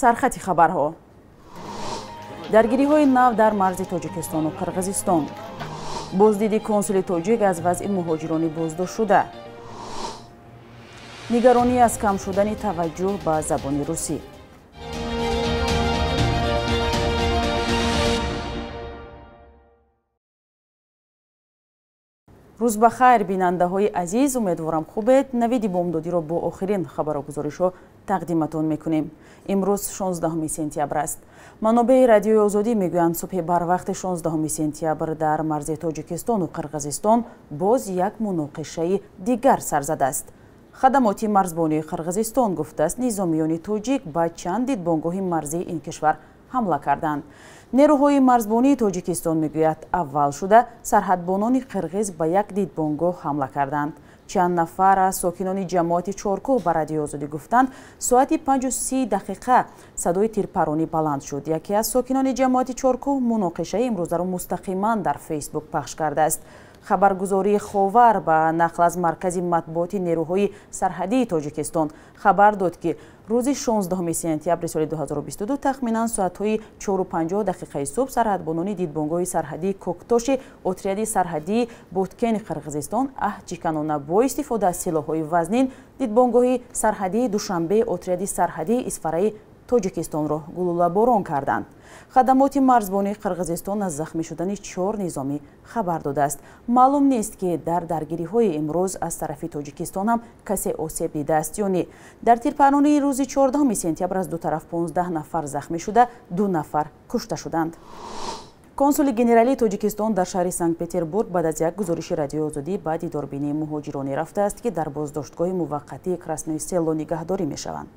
сархати хабарҳо. даргириҳои нав дар марзи тоҷикистону қирғизистон. боздиди консули тоҷик аз вазъи муҳоҷирони боздоштшуда. нигаронӣ аз кам шудани таваҷҷӯҳ ба забони русӣ. рӯз ба хайр бинандаҳои азиз, умедворам хубед. навиди бомдодиро бо охирин хабару гузоришҳо тақдиматон мекунем. имрӯз 16 сентябр аст. манобаи радиои озодӣ мегӯянд субҳи барвақти 16 сентябр дар марзи тоҷикистону қирғизистон боз як муноқишаи дигар сар задааст. хадамоти марзбонии қирғизистон гуфтааст низомиёни тоҷик ба чанд дидбонгоҳи марзии ин кишвар ҳамла карданд. нерӯҳои марзбонии тоҷикистон мегӯяд аввал шуда сарҳадбонони қирғиз ба як дидбонгоҳ ҳамла карданд. чанд нафар аз сокинони ҷамоати чоркӯҳ ба радиои озодӣ гуфтанд соати 5:30 садои тирпаронӣ баланд шуд. яке аз сокинони ҷамоати чоркӯҳ муноқишаи имрӯзаро мустақиман дар фейсбук пахш кардааст. хабаргузории ховар ба нақл аз маркази матбуоти нерӯҳои сарҳадии тоҷикистон хабар дод ки рӯзи 16 сентябри соли 2022 тахминан соатҳои 4:50 субҳ сарҳадбонони дидбонгоҳи сарҳадии коктоши отряди сарҳадии боткени қирғизистон аҳҷиканона бо истифода аз силоҳҳои вазнин дидбонгоҳи сарҳадии душанбеи отряди сарҳадии исфараи тоҷикистонро гулӯлаборон карданд. хадамоти марзбонии қирғизистон аз захмӣ шудани 4 низомӣ хабар додааст. маълум нест ки дар даргириҳои имрӯз аз тарафи тоҷикистон ҳам касе осеб дидааст ё не. дар тирпаронии рӯзи 14 сентябр аз ду тараф 15 нафар захмӣ шуда 2 нафар кушта шуданд. консули генералии тоҷикистон дар шаҳри Санкт-Петербург баъд аз як гузориши радиои озодӣ ба дидорбинии муҳоҷиронӣ рафтааст ки дар боздоштгоҳи муваққатии Красное Село нигаҳдорӣ мешаванд.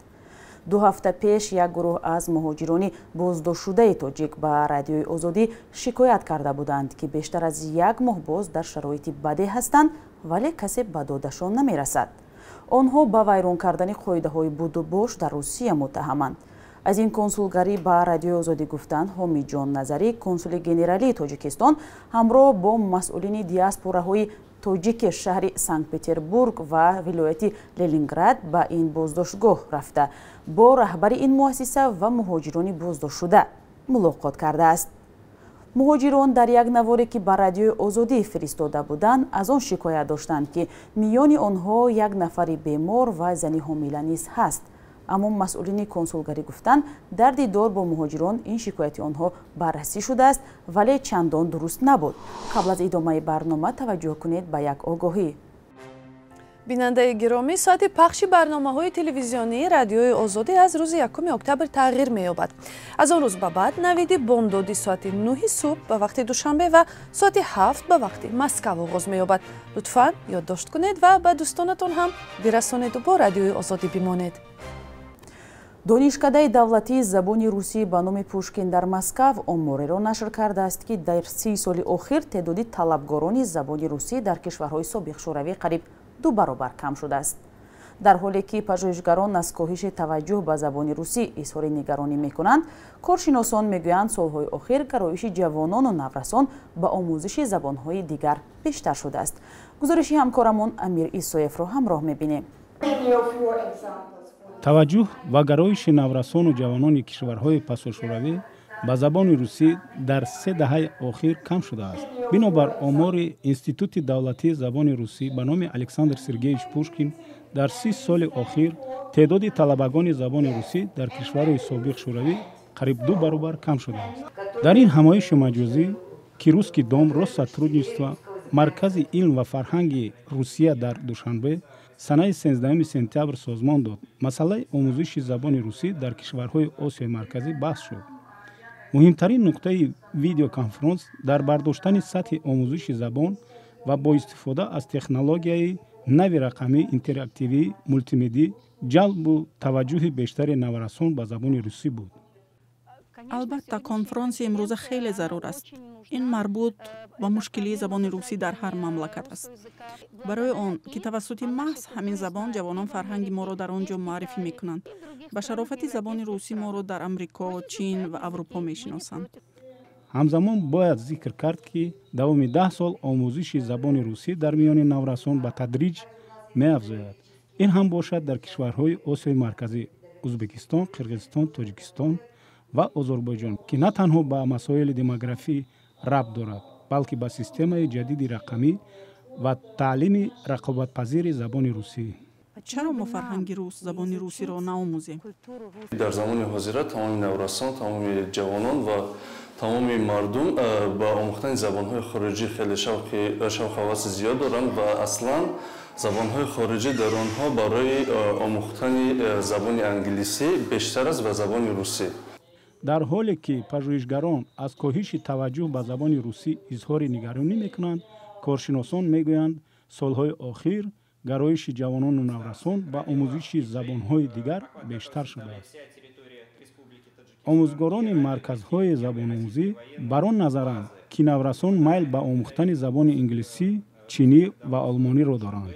2 ҳафта пеш як гурӯҳ аз муҳоҷирони боздоштшудаи тоҷик ба радиои озодӣ шикоят карда буданд ки бештар аз як моҳ боз дар шароити баде ҳастанд, вале касе ба додашон намерасад. онҳо ба вайрон кардани қоидаҳои будубош дар Русия муттаҳаманд. аз ин консулгарӣ ба радиои озодӣ гуфтанд Ҳомиҷон Назарӣ, консули генералии тоҷикистон ҳамроҳ бо масъулини диаспораҳои тоҷики шаҳри Санкт-Петербург ва вилояти Ленинград ба ин боздоштгоҳ рафта бо раҳбари ин муассиса ва муҳоҷирони боздоштшуда мулоқот кардааст. муҳоҷирон дар як наворе ки ба радиои озодӣ фиристода буданд аз он шикоят доштанд ки миёни онҳо як нафари бемор ва зани ҳомила низ ҳаст. аммо масъулини консулгарӣ гуфтанд дар дидор бо муҳоҷирон ин шикояти онҳо баррасӣ шудааст, вале чандон дуруст набуд. қабл аз идомаи барнома таваҷҷӯҳ кунед ба як огоҳӣ. бинандаи гиромӣ, соати пахши барномаҳои телевизионии радиои озодӣ аз рӯзи 1 октябр тағйир меёбад. аз он рӯз ба баъд навиди бомдодӣ соати 9 субҳ ба вақти душанбе ва соати 7 ба вақти Москав оғоз меёбад. лутфан ёддошт кунед ва ба дӯстонатон ҳам бирасонеду бо радиои озодӣ бимонед. донишкадаи давлатии забони русӣ ба номи Пушкин дар Москав омореро нашр кардааст ки дар 30 соли охир теъдоди талабгорони забони русӣ дар кишварҳои собиқ шӯравӣ қариб 2 баробар кам шудааст. дар ҳоле ки пажӯҳишгарон аз коҳиши таваҷҷӯҳ ба забони русӣ изҳори нигаронӣ мекунанд, коршиносон мегӯянд солҳои охир гароиши ҷавонону наврасон ба омӯзиши забонҳои дигар бештар шудааст. гузориши ҳамкорамон Амир Исоевро ҳамроҳ мебинем. таваҷҷӯҳ ва гароиши наврасону ҷавонони кишварҳои пасошӯравӣ ба забони русӣ дар 3 даҳаи охир кам шудааст. бинобар омори Институти давлатии забони русӣ ба номи Александр Сергеевич Пушкин дар 30 соли охир теъдоди талабагони забони русӣ дар кишварҳои собиқ шӯравӣ қариб 2 баробар кам шудааст. дар ин ҳамоиши маҷозӣ ки Русский дом Россотрудничества маркази илм ва фарҳанги Русия дар Душанбе санаи 13 сентябр созмон дод. масъалаи омӯзиши забони русӣ дар кишварҳои Осиёи марказӣ баҳс шуд. муҳимтарин нуқтаи видеоконференс дар бардоштани сатҳи омӯзиши забон ва бо истифода аз технологияи нави рақамӣ интерактивӣ мултимедӣ ҷалбу таваҷҷӯҳи бештари наврасон ба забони русӣ буд. албатта конференсияи имрӯза хеле зарур аст. ин марбут ба мушкилии забони русӣ дар ҳар мамлакат аст. барои он ки тавассути маҳз ҳамин забон ҷавонон фарҳанги моро дар он ҷо муаррифӣ мекунанд, ба шарофати забони русӣ моро дар амрико, чин ва аврупо мешиносанд. ҳамзамон бояд зикр кард ки давоми 10 сол омӯзиши забони русӣ дар миёни наврасон ба тадриҷ меафзояд. ин ҳам бошад дар кишварҳои Осиёи марказӣ. ӯзбекистон, қирғизистон, тоҷикистон ва озарбойҷон, ки на танҳо ба масоили демографӣ рабт дорад, балки ба системаи ҷадиди рақамӣ ва таълими рақобатпазири забони русӣ. чаро мо фарҳанги рус забони русиро наомӯзем? дар замони ҳозира тамоми наврасон, тамоми ҷавонон ва тамоми мардум ба омӯхтани забонҳои хориҷӣ хеле шавқҳаваси зиёд доранд ва аслан забонҳои хориҷӣ дар онҳо барои омӯхтани забони англисӣ бештар аст ва забони русӣ. дар ҳоле ки пажӯҳишгарон аз коҳиши таваҷҷӯҳ ба забони русӣ изҳори нигаронӣ мекунанд, коршиносон мегӯянд солҳои охир гароиши ҷавонону наврасон ба омӯзиши забонҳои дигар бештар шудааст. омӯзгорони марказҳои забономӯзӣ бар он назаранд, ки наврасон майл ба омӯхтани забони инглисӣ, чинӣ ва олмониро доранд.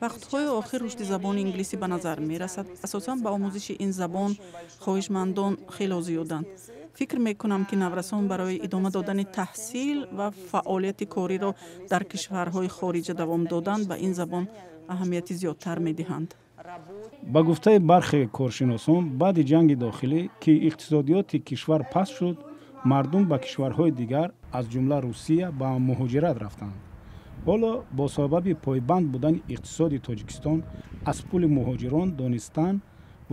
вақтҳои охир рушди забони инглисӣ ба назар мерасад. асосан ба омӯзиши ин забон хоҳишмандон хело зиёданд. фикр мекунам, ки наврасон барои идома додани таҳсил ва фаъолияти кориро дар кишварҳои хориҷа давом додан ба ин забон аҳамияти зиёдтар медиҳанд. ба гуфтаи бархе коршиносон, баъди ҷанги дохилӣ, ки иқтисодиёти кишвар паст шуд, мардум ба кишварҳои дигар аз ҷумла Русия ба муҳоҷират рафтанд. ҳоло бо сабаби пойбанд будани иқтисоди Тоҷикистон аз пули муҳоҷирон донистан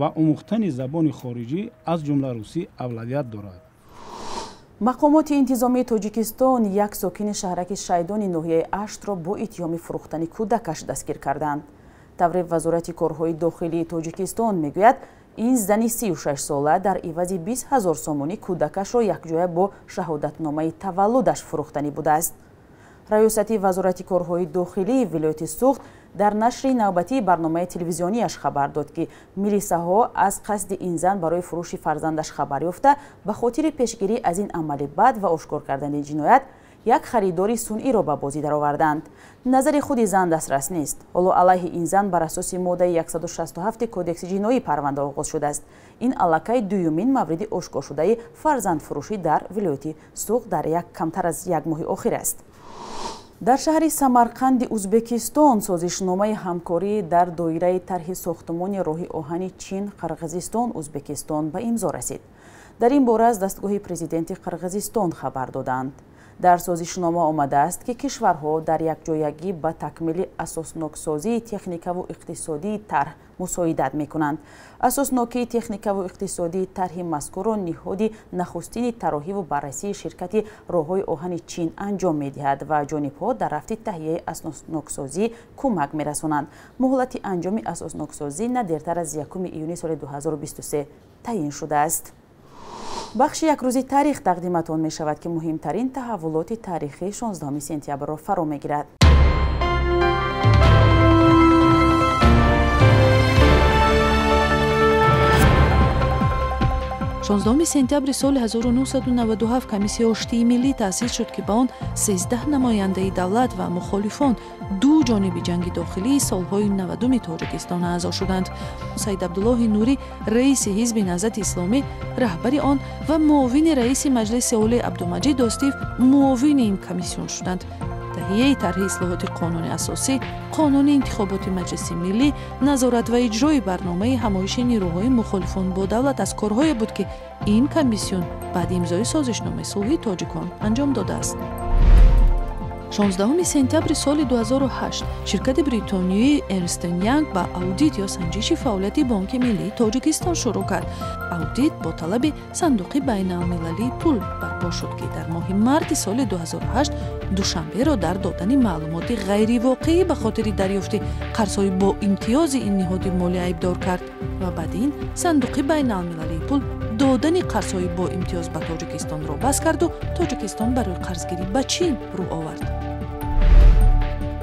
ва омӯхтани забони хориҷӣ аз ҷумла русӣ авлавият дорад. мақомоти интизомии Тоҷикистон як сокини шаҳраки Шайдони ноҳияи Аштро бо иттиҳоми фурӯхтани кӯдакаш дастгир карданд. таври вазорати корҳои дохилии Тоҷикистон мегӯяд, ин зани 36 сола дар ивази 20 000 сомонӣ кӯдакашро якҷоя бо шаҳодатномаи таваллудаш фурӯхтанӣ будааст. раёсати вазорати корҳои дохилии вилояти Суғд дар нашри навбатии барномаи телевизионияш хабар дод, ки милисаҳо аз қасди ин зан барои фурӯши фарзандаш хабар ёфта, ба хотири пешгирӣ аз ин амали бад ва ошкор кардани ҷиноят як харидори сунъиро ба бозӣ дароварданд. назари худи зан дастрас нест. ҳоло алайҳи ин зан бар асоси моддаи 167 кодекси ҷиноӣ парванда оғоз шудааст. ин аллакай дуюмин мавриди ошкоршудаи фарзандфурӯшӣ дар вилояти Суғд дар камтар аз як моҳи охир аст. дар шаҳри Самарқанди Ӯзбекистон созишномаи ҳамкорӣ дар доираи тарҳи сохтмони роҳи оҳани Чин, Қирғизистон, Ӯзбекистон ба имзо расид. дар ин бора аз дастгоҳи президенти Қирғизистон хабар доданд. дар созишнома омадааст, ки кишварҳо дар якҷоягӣ ба такмили асосноксозии техникаву иқтисодии тарҳ мусоидат мекунанд. асоснокии техникаву иқтисодии тарҳи мазкурро ниҳоди нахустини тарроҳиву баррасии ширкати роҳҳои оҳани Чин анҷом медиҳад ва ҷонибҳо дар рафти таҳияи асосноксозӣ кӯмак мерасонанд. муҳлати анҷоми асосноксозӣ на дертар аз 1 июни соли 2023 таъин шудааст. бахши якрӯзи таърих тақдиматон мешавад, ки муҳимтарин таҳаввулоти таърихии 16 сентябрро фаро мегирад. 16 сентябри соли 1997 комиссияи оштии миллӣ таъсис шуд, ки ба он 13 намояндаи давлат ва мухолифон ду ҷониби ҷанги дохилии солҳои 90-уми Тоҷикистон аъзо шуданд. Саид Абдуллоҳи Нурӣ, раиси ҳизби Наҳзати Исломӣ, раҳбари он ва муовини раиси маҷлиси олии Абдумаҷид Достив муовини ин комиссион шуданд. таҳияи тарҳи ислоҳоти қонуни асосӣ, қонуни интихоботи маҷлиси миллӣ, назорат ва иҷрои барномаи ҳамоиши нирӯҳои мухолифон бо давлат аз корҳое буд, ки ин комиссион баъди имзои созишномаи сулҳи тоҷикон анҷом додааст. 16 сентябри соли 2008 ширкати бритониёи Ernst & Young ба аудит ё санҷиши фаъолияти Бонки Миллии Тоҷикистон шурӯъ кард. Аудит бо талаби сандуқи байналмилалии пул барпо шуд, ки дар моҳи марти соли 2008 душанберо дар додани маълумоти ғайривоқеӣ ба хотири дарёфти қарзҳои бо имтиёзи ин ниҳоди молия айбдор кард ва баъд ин сандуқи байналмилалии пул додани қарзҳои бо имтиёз ба Тоҷикистонро бас карду Тоҷикистон барои қарзгирӣ ба Чин рӯ овард.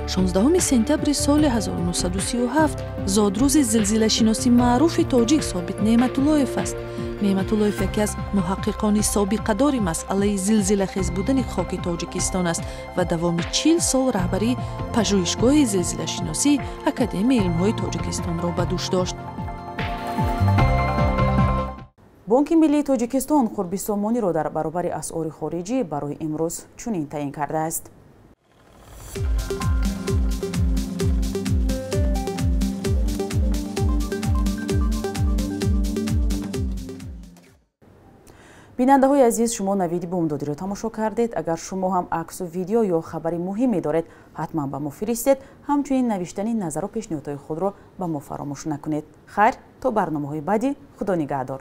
16 сентябри соли 1937 зодрӯзи зилзилашиноси маъруфи тоҷик Собит Неъматуллоев аст. Неъматуллоев яке аз муҳаққиқони собиқадори масъалаи зилзилахез будани хоки Тоҷикистон аст ва давоми 40 сол раҳбарии пажӯҳишгоҳи зилзилашиносии Академияи илмҳои Тоҷикистонро ба дӯш дошт. Бонки Миллии Тоҷикистон қурби сомониро дар баробари асъори хориҷӣ барои имрӯз чунин таъин кардааст. бинандаҳои азиз, шумо навиди бомдодиро тамошо кардед. Агар шумо ҳам аксу видео ё хабари муҳиме доред, ҳатман ба мо фиристед. ҳамчунин навиштани назару пешниҳодҳои худро ба мо фаромӯш накунед. Хайр, то барномаҳои баъди. Худо нигаҳдор.